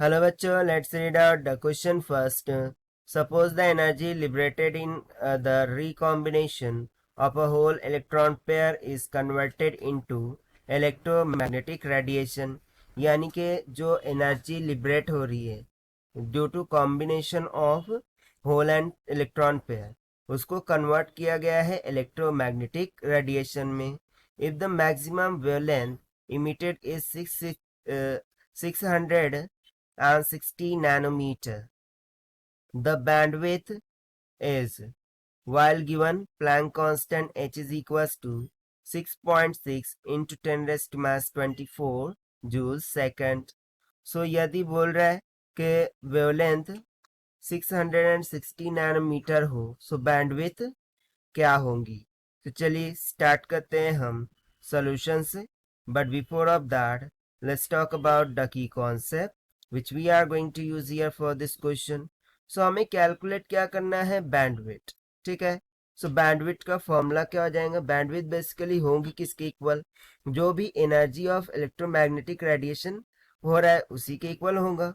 Hello bachcho, let's read out the question first. Suppose the energy liberated in the recombination of a whole electron pair is converted into electromagnetic radiation. यानी कि जो energy liberate हो रही है due to combination of hole and electron pair उसको convert किया गया है इलेक्ट्रोमैग्नेटिक रेडिएशन में. If the maximum wavelength emitted is 660 nanometer. The bandwidth is, while given Planck constant h is equals to 6.6 into 10 raised to mass 24 joules second. So यदि बोल रहा है कि वेवलेंथ 660 नैनोमीटर हो सो बैंडविथ क्या होंगी. तो चलिए स्टार्ट करते हैं हम सॉल्यूशन से. But before of that let's talk about the key concept which we are going to use here for this question. So हमें कैलकुलेट क्या करना है बैंडविड्थ. ठीक है. सो बैंडविड्थ का फॉर्मूला क्या हो जाएगा. बैंडविड्थ बेसिकली होगी किसके इक्वल, जो भी एनर्जी ऑफ इलेक्ट्रोमैग्नेटिक रेडिएशन हो रहा है उसी के इक्वल होगा.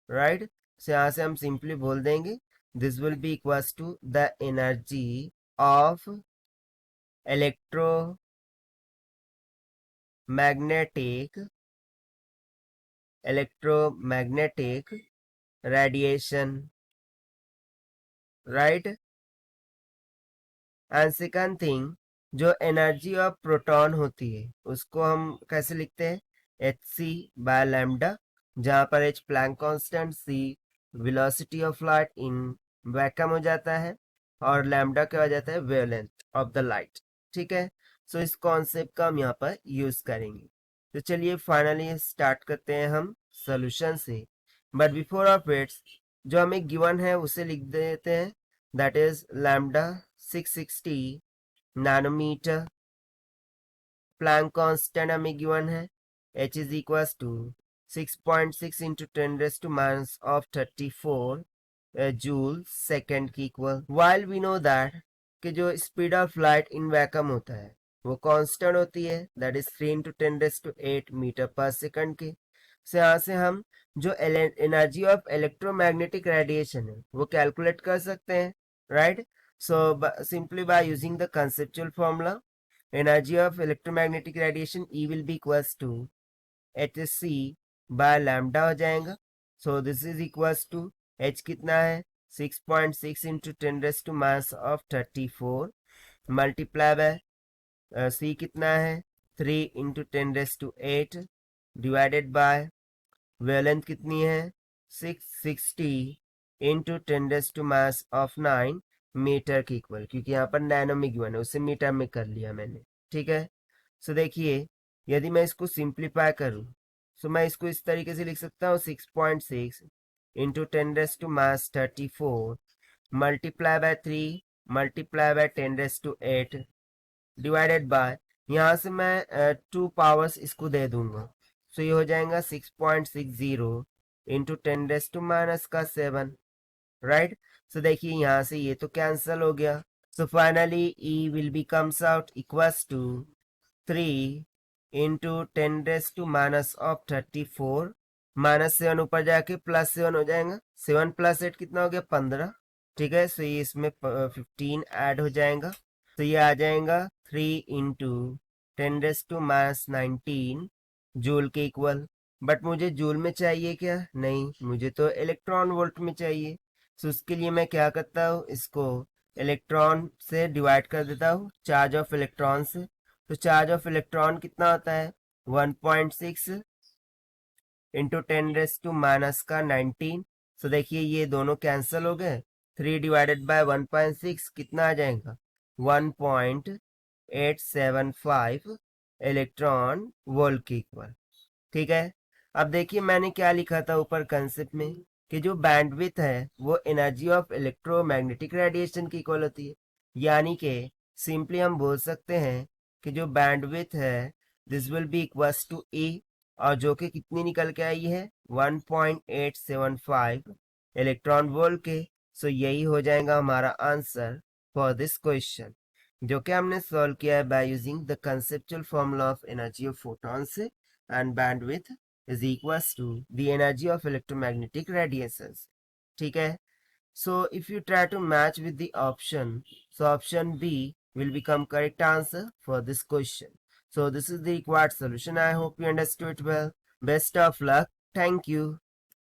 राइट. सो यहाँ से हम सिंपली बोल देंगे this will be equals to the energy of electromagnetic radiation. Right. And second thing, जो एनर्जी ऑफ प्रोटॉन होती है उसको हम कैसे लिखते हैं, hc बाय लैम्डा, जहां पर h Planck constant, c velocity of light in vacuum हो जाता है और लैम्डा क्या हो जाता है, वेवलेंथ ऑफ द लाइट. ठीक है. सो इस कॉन्सेप्ट का हम यहाँ पर यूज करेंगे. तो चलिए फाइनली स्टार्ट करते हैं हम सोल्यूशन से. बट बिफोर ऑफ इट्स जो हमें गिवन है उसे लिख देते हैं. That is lambda 660 nanometre. Planck constant हमें गिवन है h is equals to 6.6 into 10 raise to minus of 34 joule second की equal. While we know that कि जो speed of light in vacuum होता है वो कांस्टेंट होती है, that is 3 into 10 raise to 8 metre per second के. से यहाँ से हम जो एनर्जी ऑफ इलेक्ट्रोमैग्नेटिक रेडिएशन है वो कैलकुलेट कर सकते हैं. Right. So simply by using the conceptual formula, energy of electromagnetic radiation E will be equals to hc by lambda हो जाएगा. So this is equals to h कितना है 6.6 into 10 raised to mass of 34 multiply by c कितना है 3 into 10 raised to 8 divided by wavelength कितनी है 660 into 10 raised to mass of 9 metre की equal, क्योंकि यहाँ पर नैनो में गिवन है उसे मीटर में कर लिया मैंने. ठीक है. सो देखिए यदि मैं इसको सिंप्लीफाई करूँ सो मैं इसको इस तरीके से लिख सकता हूँ 6.6 into 10 raise to minus 34 multiply by 3 multiply by 10 raise to 8 divided by, यहाँ से मैं 2 पावर्स इसको दे दूंगा. सो ये हो जाएगा 6.60 इंटू 10 रेज़ टू माइनस का 7. राइट. सो देखिए यहाँ से ये तो कैंसल हो गया. So finally E will be comes out equals to 3 into 10 raise to minus of 34 minus 7 ऊपर जाके प्लस 7 हो जाएगा. 7 प्लस 8 कितना हो गया 15. ठीक है. सो ये इसमें 15 ऐड हो जाएगा. तो ये आ जाएगा 3 into 10 raise to minus 19 joule के इक्वल. बट मुझे जूल में चाहिए क्या, नहीं, मुझे तो इलेक्ट्रॉन वोल्ट में चाहिए. सो उसके लिए मैं क्या करता हूँ, इसको इलेक्ट्रॉन से डिवाइड कर देता हूँ चार्ज ऑफ इलेक्ट्रॉन से. तो चार्ज ऑफ इलेक्ट्रॉन कितना होता है 1.6 इंटू 10 रेज़ टू माइनस का 19. सो देखिए ये दोनों कैंसिल हो गए. 3 डिवाइडेड बाय 1.6 कितना आ जाएगा 1.875 इलेक्ट्रॉन वोल्ट के इक्वल. ठीक है. अब देखिए मैंने क्या लिखा था ऊपर कंसेप्ट में कि जो बैंडविड्थ है वो एनर्जी ऑफ इलेक्ट्रोमैग्नेटिक रेडिएशन की इक्वल होती है. यानी कि सिंपली हम बोल सकते हैं कि जो बैंडविड्थ है this will be equals to E, और जो कि कितनी निकल के आई है 1.875 इलेक्ट्रॉन वोल्ट के. सो यही हो जाएगा हमारा आंसर फॉर दिस क्वेश्चन, जो कि हमने सॉल्व किया है by using the conceptual formula of energy of photon से and bandwidth is equals to the energy of electromagnetic radiations. ठीक है? So if you try to match with the option, so option B will become correct answer for this question. So this is the required solution. I hope you understood well. Best of luck. Thank you.